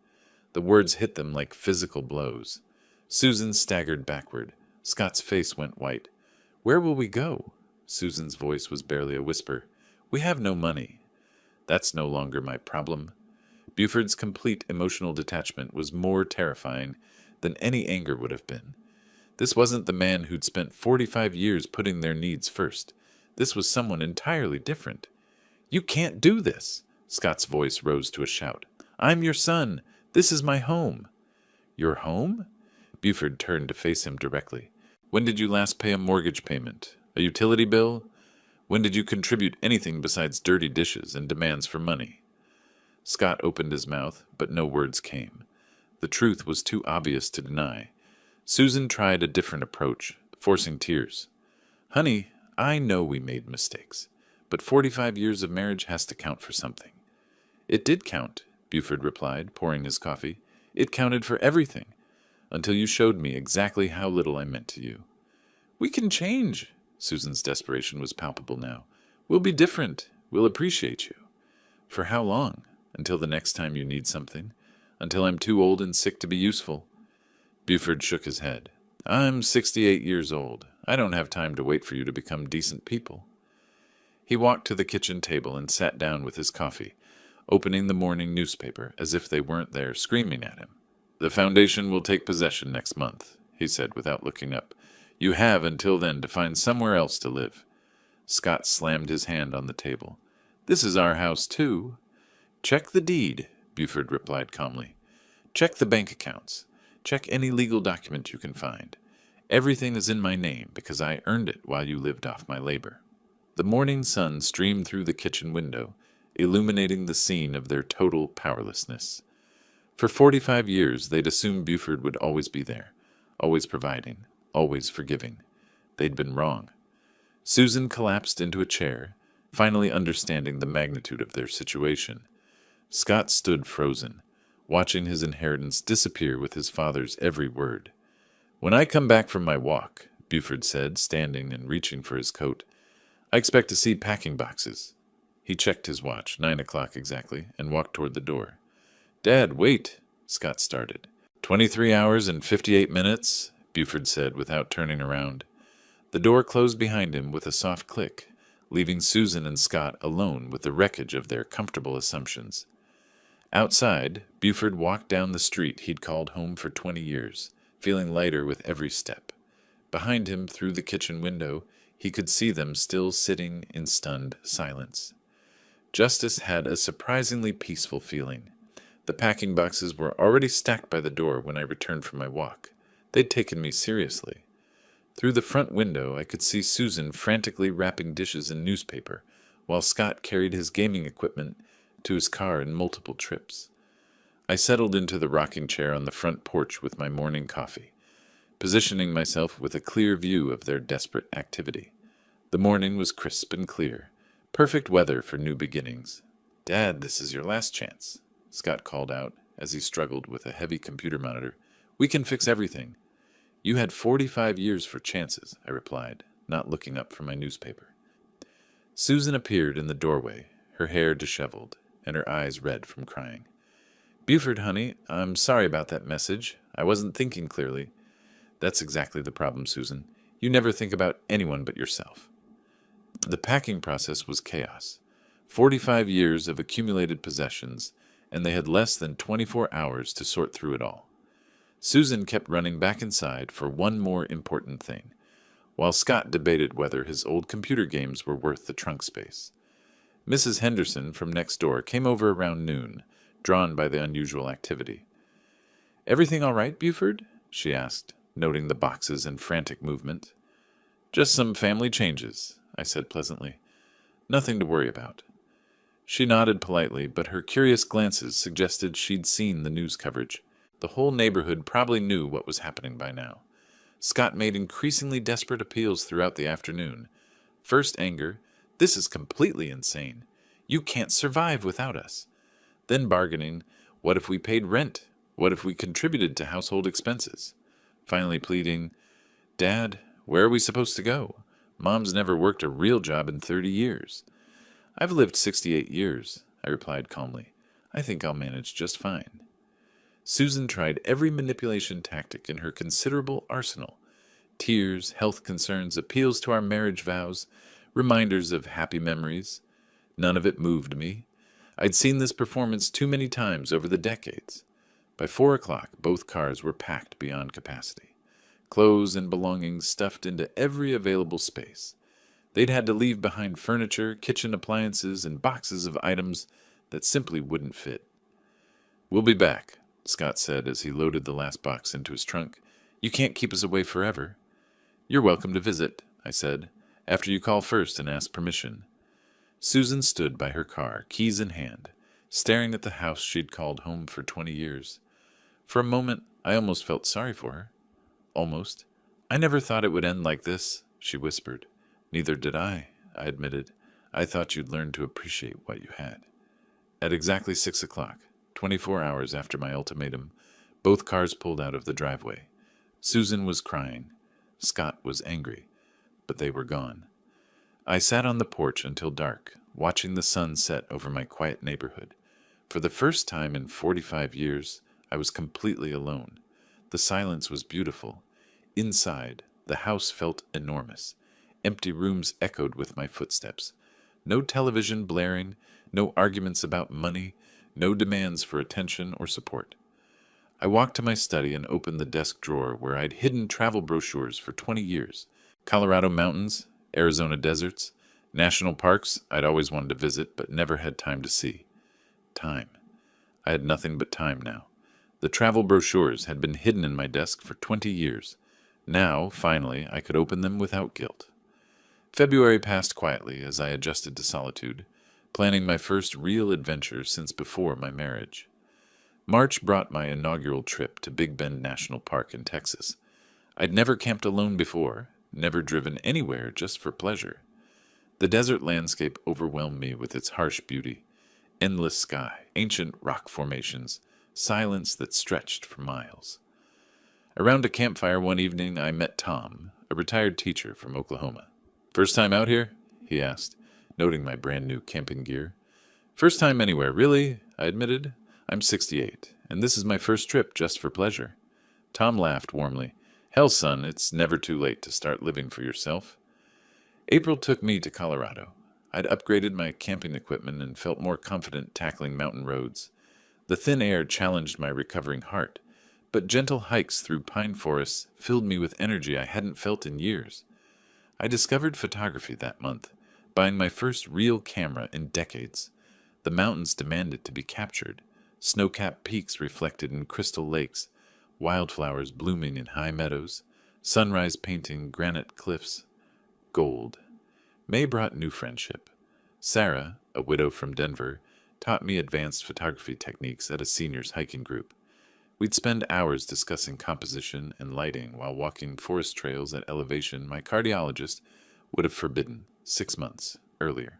The words hit them like physical blows. Susan staggered backward. Scott's face went white. "Where will we go?" Susan's voice was barely a whisper. "We have no money." "That's no longer my problem." Buford's complete emotional detachment was more terrifying than any anger would have been. This wasn't the man who'd spent 45 years putting their needs first. This was someone entirely different. "You can't do this!" Scott's voice rose to a shout. "I'm your son. This is my home." "Your home?" Buford turned to face him directly. "When did you last pay a mortgage payment? A utility bill? When did you contribute anything besides dirty dishes and demands for money?" Scott opened his mouth, but no words came. The truth was too obvious to deny. Susan tried a different approach, forcing tears. "Honey, I know we made mistakes, but 45 years of marriage has to count for something." "It did count," Buford replied, pouring his coffee. "It counted for everything, until you showed me exactly how little I meant to you." "We can change." Susan's desperation was palpable now. "We'll be different. We'll appreciate you." "For how long? Until the next time you need something? Until I'm too old and sick to be useful?" Buford shook his head. "I'm 68 years old. I don't have time to wait for you to become decent people." He walked to the kitchen table and sat down with his coffee, opening the morning newspaper as if they weren't there screaming at him. "The foundation will take possession next month," he said without looking up. "You have until then to find somewhere else to live." Scott slammed his hand on the table. "This is our house, too." "Check the deed," Buford replied calmly. "Check the bank accounts. Check any legal document you can find. Everything is in my name because I earned it while you lived off my labor." The morning sun streamed through the kitchen window, illuminating the scene of their total powerlessness. For 45 years, they'd assumed Buford would always be there, always providing, always forgiving. They'd been wrong. Susan collapsed into a chair, finally understanding the magnitude of their situation. Scott stood frozen, watching his inheritance disappear with his father's every word. "When I come back from my walk," Buford said, standing and reaching for his coat, "I expect to see packing boxes." He checked his watch, 9 o'clock exactly, and walked toward the door. Dad, wait, Scott started. 23 hours and 58 minutes, Buford said without turning around. The door closed behind him with a soft click, leaving Susan and Scott alone with the wreckage of their comfortable assumptions. Outside, Buford walked down the street he'd called home for 20 years, feeling lighter with every step. Behind him, through the kitchen window, he could see them still sitting in stunned silence. Justice had a surprisingly peaceful feeling. The packing boxes were already stacked by the door when I returned from my walk. They'd taken me seriously. Through the front window, I could see Susan frantically wrapping dishes in newspaper, while Scott carried his gaming equipment to his car in multiple trips. I settled into the rocking chair on the front porch with my morning coffee, positioning myself with a clear view of their desperate activity. The morning was crisp and clear, perfect weather for new beginnings. "Dad, this is your last chance," Scott called out as he struggled with a heavy computer monitor. "We can fix everything." "You had 45 years for chances," I replied, not looking up from my newspaper. Susan appeared in the doorway, her hair disheveled, and her eyes red from crying. "Buford, honey, I'm sorry about that message. I wasn't thinking clearly." "That's exactly the problem, Susan. You never think about anyone but yourself." The packing process was chaos. 45 years of accumulated possessions, and they had less than 24 hours to sort through it all. Susan kept running back inside for one more important thing, while Scott debated whether his old computer games were worth the trunk space. Mrs. Henderson from next door came over around noon, drawn by the unusual activity. "Everything all right, Buford?" she asked, noting the boxes and frantic movement. "Just some family changes," I said pleasantly. "Nothing to worry about." She nodded politely, but her curious glances suggested she'd seen the news coverage. The whole neighborhood probably knew what was happening by now. Scott made increasingly desperate appeals throughout the afternoon. First anger, "This is completely insane. You can't survive without us." Then bargaining, "What if we paid rent? What if we contributed to household expenses?" Finally pleading, "Dad, where are we supposed to go? Mom's never worked a real job in 30 years. "I've lived 68 years, I replied calmly. "I think I'll manage just fine." Susan tried every manipulation tactic in her considerable arsenal. Tears, health concerns, appeals to our marriage vows, reminders of happy memories. None of it moved me. I'd seen this performance too many times over the decades. By 4 o'clock, both cars were packed beyond capacity. Clothes and belongings stuffed into every available space. They'd had to leave behind furniture, kitchen appliances, and boxes of items that simply wouldn't fit. "We'll be back," Scott said as he loaded the last box into his trunk. "You can't keep us away forever." "You're welcome to visit," I said, "after you call first and ask permission." Susan stood by her car, keys in hand, staring at the house she'd called home for 20 years. For a moment, I almost felt sorry for her. Almost. "I never thought it would end like this," she whispered. "Neither did I admitted. "I thought you'd learn to appreciate what you had." At exactly 6 o'clock, 24 hours after my ultimatum, both cars pulled out of the driveway. Susan was crying. Scott was angry. But they were gone. I sat on the porch until dark, watching the sun set over my quiet neighborhood. For the first time in 45 years, I was completely alone. The silence was beautiful. Inside, the house felt enormous. Empty rooms echoed with my footsteps. No television blaring, no arguments about money, no demands for attention or support. I walked to my study and opened the desk drawer where I'd hidden travel brochures for 20 years. Colorado mountains, Arizona deserts, national parks I'd always wanted to visit but never had time to see. Time. I had nothing but time now. The travel brochures had been hidden in my desk for 20 years. Now, finally, I could open them without guilt. February passed quietly as I adjusted to solitude, planning my first real adventure since before my marriage. March brought my inaugural trip to Big Bend National Park in Texas. I'd never camped alone before, never driven anywhere just for pleasure. The desert landscape overwhelmed me with its harsh beauty. Endless sky, ancient rock formations, silence that stretched for miles. Around a campfire one evening, I met Tom, a retired teacher from Oklahoma. "First time out here?" he asked, noting my brand new camping gear. "First time anywhere, really," I admitted. I'm 68, and this is my first trip just for pleasure. Tom laughed warmly. Hell, son, it's never too late to start living for yourself. April took me to Colorado. I'd upgraded my camping equipment and felt more confident tackling mountain roads. The thin air challenged my recovering heart, but gentle hikes through pine forests filled me with energy I hadn't felt in years. I discovered photography that month, buying my first real camera in decades. The mountains demanded to be captured, snow-capped peaks reflected in crystal lakes, wildflowers blooming in high meadows, sunrise painting granite cliffs gold. May brought new friendship. Sarah, a widow from Denver, taught me advanced photography techniques at a seniors hiking group. We'd spend hours discussing composition and lighting while walking forest trails at elevation my cardiologist would have forbidden 6 months earlier.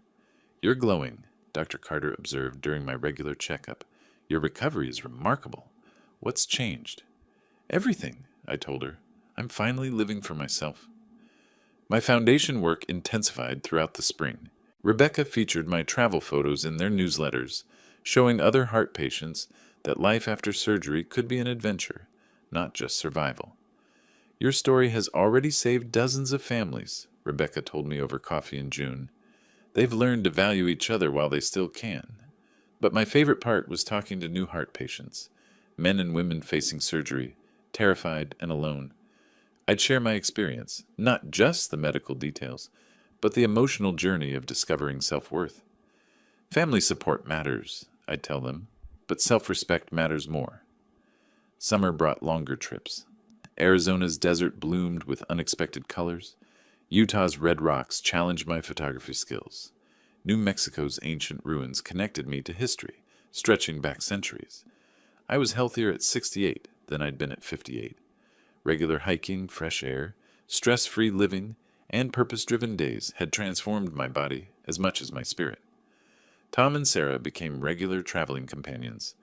You're glowing, Dr. Carter observed during my regular checkup. Your recovery is remarkable. What's changed? Everything, I told her. I'm finally living for myself. My foundation work intensified throughout the spring. Rebecca featured my travel photos in their newsletters, showing other heart patients that life after surgery could be an adventure, not just survival. Your story has already saved dozens of families, Rebecca told me over coffee in June. They've learned to value each other while they still can. But my favorite part was talking to new heart patients, men and women facing surgery, terrified and alone. I'd share my experience, not just the medical details, but the emotional journey of discovering self-worth. Family support matters, I'd tell them, but self-respect matters more. Summer brought longer trips. Arizona's desert bloomed with unexpected colors. Utah's red rocks challenged my photography skills. New Mexico's ancient ruins connected me to history, stretching back centuries. I was healthier at 68 than I'd been at 58. Regular hiking, fresh air, stress-free living, and purpose-driven days had transformed my body as much as my spirit. Tom and Sarah became regular traveling companions.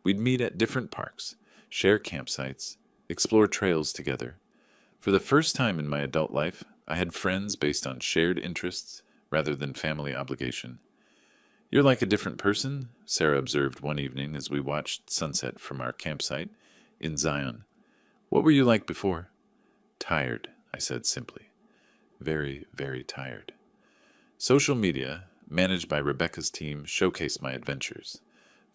We'd meet at different parks, share campsites, explore trails together. For the first time in my adult life, I had friends based on shared interests rather than family obligation. You're like a different person, Sarah observed one evening as we watched sunset from our campsite in Zion. What were you like before? Tired, I said simply. Very, very tired. Social media, managed by Rebecca's team, showcased my adventures.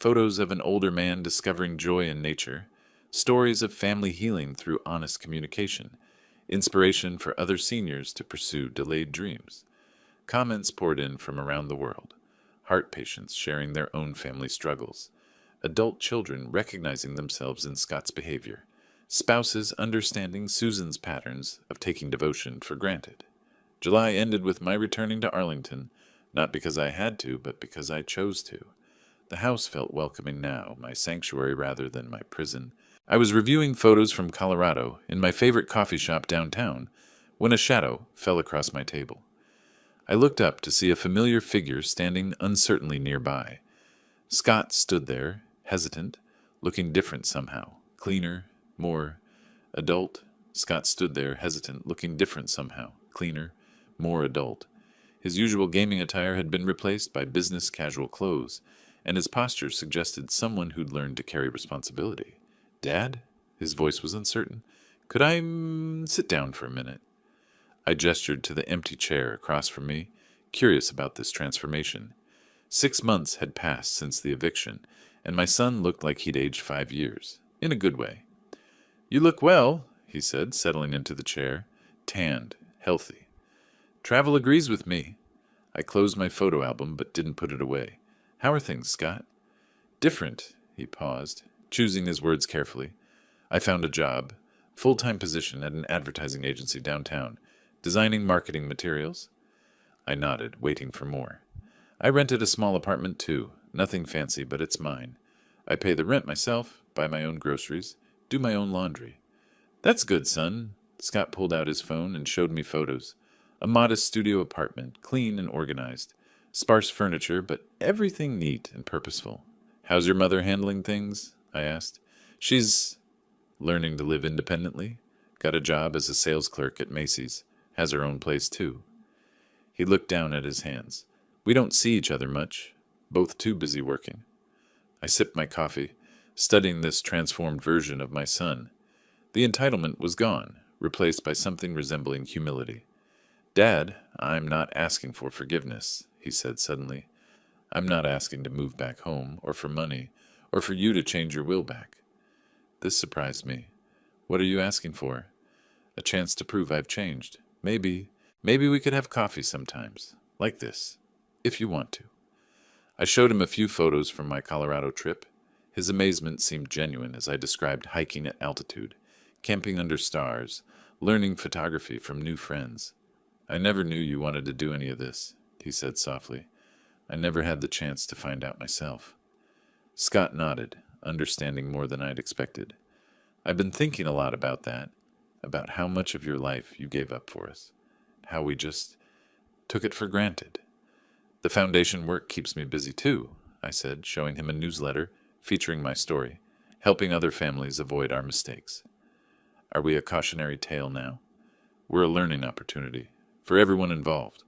Photos of an older man discovering joy in nature, stories of family healing through honest communication, inspiration for other seniors to pursue delayed dreams. Comments poured in from around the world, heart patients sharing their own family struggles, adult children recognizing themselves in Scott's behavior, spouses understanding Susan's patterns of taking devotion for granted. July ended with my returning to Arlington, not because I had to, but because I chose to. The house felt welcoming now, my sanctuary rather than my prison. I was reviewing photos from Colorado in my favorite coffee shop downtown when a shadow fell across my table. I looked up to see a familiar figure standing uncertainly nearby. Scott stood there, hesitant, looking different somehow, cleaner, more adult. Scott stood there, hesitant, looking different somehow, cleaner, more adult. His usual gaming attire had been replaced by business casual clothes, and his posture suggested someone who'd learned to carry responsibility. Dad? His voice was uncertain. Could I sit down for a minute? I gestured to the empty chair across from me, curious about this transformation. 6 months had passed since the eviction, and my son looked like he'd aged 5 years, in a good way. You look well, he said, settling into the chair, tanned, healthy. Travel agrees with me. I closed my photo album but didn't put it away. How are things, Scott? Different, he paused, choosing his words carefully. I found a job, full-time position at an advertising agency downtown, designing marketing materials. I nodded, waiting for more. I rented a small apartment too, nothing fancy, but it's mine. I pay the rent myself, buy my own groceries, do my own laundry. That's good, son. Scott pulled out his phone and showed me photos. A modest studio apartment, clean and organized. Sparse furniture, but everything neat and purposeful. How's your mother handling things? I asked. She's learning to live independently. Got a job as a sales clerk at Macy's. Has her own place, too. He looked down at his hands. We don't see each other much. Both too busy working. I sipped my coffee. studying this transformed version of my son. The entitlement was gone, replaced by something resembling humility. "Dad, I'm not asking for forgiveness," he said suddenly. "I'm not asking to move back home, or for money, or for you to change your will back." This surprised me. "What are you asking for?" "A chance to prove I've changed. Maybe we could have coffee sometimes, like this, if you want to." I showed him a few photos from my Colorado trip. His amazement seemed genuine as I described hiking at altitude, camping under stars, learning photography from new friends. "I never knew you wanted to do any of this," he said softly. "I never had the chance to find out myself." Scott nodded, understanding more than I'd expected. "I've been thinking a lot about that, about how much of your life you gave up for us, how we just took it for granted." "The foundation work keeps me busy too," I said, showing him a newsletter featuring my story, helping other families avoid our mistakes. "Are we a cautionary tale now?" "We're a learning opportunity, for everyone involved."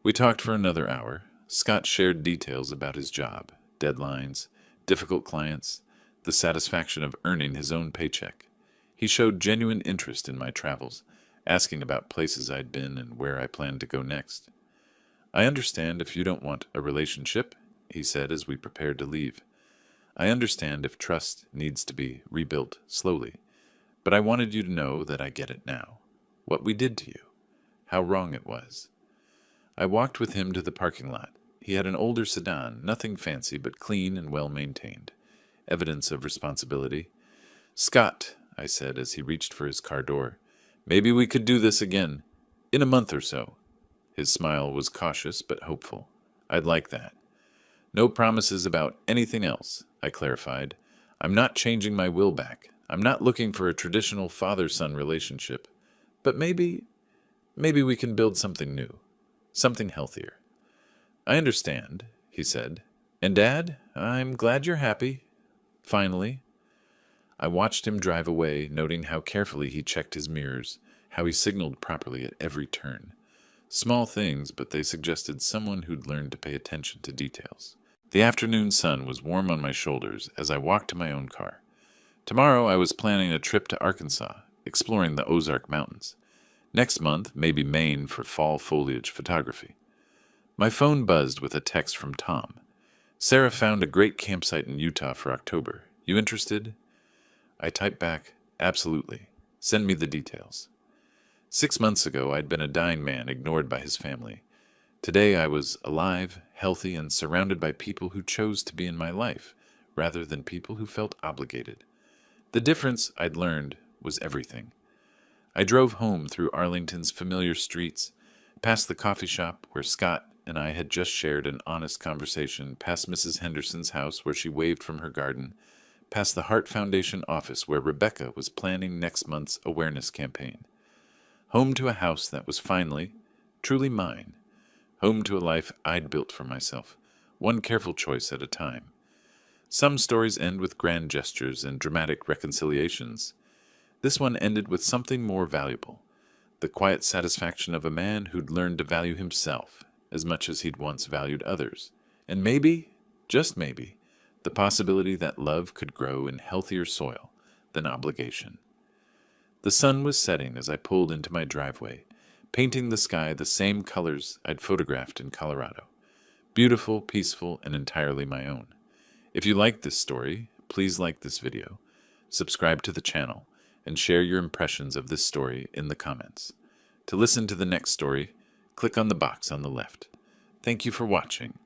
We talked for another hour. Scott shared details about his job, deadlines, difficult clients, the satisfaction of earning his own paycheck. He showed genuine interest in my travels, asking about places I'd been and where I planned to go next. "I understand if you don't want a relationship," he said as we prepared to leave. "I understand if trust needs to be rebuilt slowly. But I wanted you to know that I get it now. What we did to you. How wrong it was." I walked with him to the parking lot. He had an older sedan, nothing fancy but clean and well maintained. Evidence of responsibility. "Scott," I said as he reached for his car door, "maybe we could do this again. In a month or so." His smile was cautious but hopeful. "I'd like that." "No promises about anything else," I clarified. "I'm not changing my will back. I'm not looking for a traditional father-son relationship. But maybe we can build something new. Something healthier." "I understand," he said. "And Dad, I'm glad you're happy. Finally." I watched him drive away, noting how carefully he checked his mirrors, how he signaled properly at every turn. Small things, but they suggested someone who'd learned to pay attention to details. The afternoon sun was warm on my shoulders as I walked to my own car. Tomorrow I was planning a trip to Arkansas, exploring the Ozark Mountains. Next month, maybe Maine for fall foliage photography. My phone buzzed with a text from Tom. "Sarah found a great campsite in Utah for October. You interested?" I typed back, "Absolutely. Send me the details." 6 months ago, I'd been a dying man ignored by his family. Today, I was alive, healthy, and surrounded by people who chose to be in my life, rather than people who felt obligated. The difference, I'd learned, was everything. I drove home through Arlington's familiar streets, past the coffee shop where Scott and I had just shared an honest conversation, past Mrs. Henderson's house where she waved from her garden, past the Hart Foundation office where Rebecca was planning next month's awareness campaign. Home to a house that was finally, truly mine. Home to a life I'd built for myself, one careful choice at a time. Some stories end with grand gestures and dramatic reconciliations. This one ended with something more valuable, the quiet satisfaction of a man who'd learned to value himself as much as he'd once valued others. And maybe, just maybe, the possibility that love could grow in healthier soil than obligation. The sun was setting as I pulled into my driveway, painting the sky the same colors I'd photographed in Colorado. Beautiful, peaceful, and entirely my own. If you liked this story, please like this video, subscribe to the channel, and share your impressions of this story in the comments. To listen to the next story, click on the box on the left. Thank you for watching,